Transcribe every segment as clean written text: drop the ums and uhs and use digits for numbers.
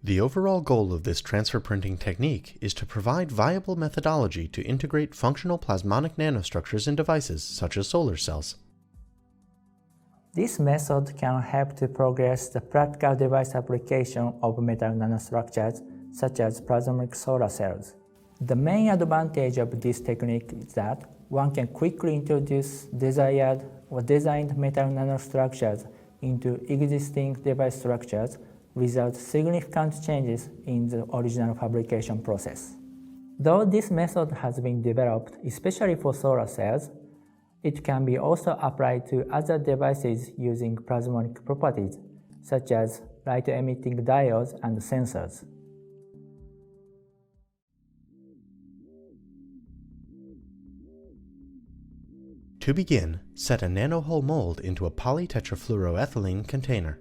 The overall goal of this transfer printing technique is to provide viable methodology to integrate functional plasmonic nanostructures in devices such as solar cells. This method can help to progress the practical device application of metal nanostructures such as plasmonic solar cells. The main advantage of this technique is that one can quickly introduce desired or designed metal nanostructures into existing device structures without significant changes in the original fabrication process. Though this method has been developed especially for solar cells, it can be also applied to other devices using plasmonic properties, such as light-emitting diodes and sensors. To begin, set a nanohull mold into a polytetrafluoroethylene container.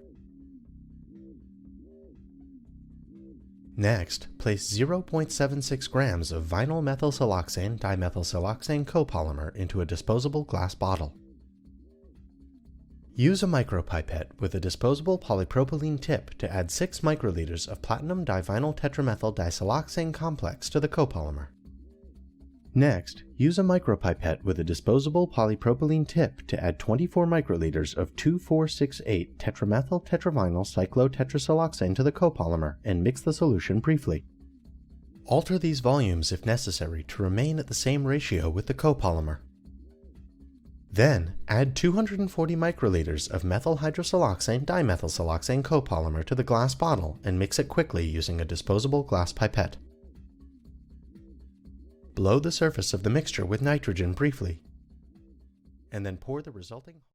Next, place 0.76 grams of vinyl methylsiloxane dimethylsiloxane copolymer into a disposable glass bottle. Use a micropipette with a disposable polypropylene tip to add 6 microliters of platinum divinyl tetramethyl disiloxane complex to the copolymer. Next, use a micropipette with a disposable polypropylene tip to add 24 microliters of 2,4,6,8 tetramethyl tetravinyl cyclotetrasiloxane to the copolymer and mix the solution briefly. Alter these volumes if necessary to remain at the same ratio with the copolymer. Then, add 240 microliters of methyl hydrosiloxane dimethylsiloxane copolymer to the glass bottle and mix it quickly using a disposable glass pipette. Blow the surface of the mixture with nitrogen briefly, and then pour the resulting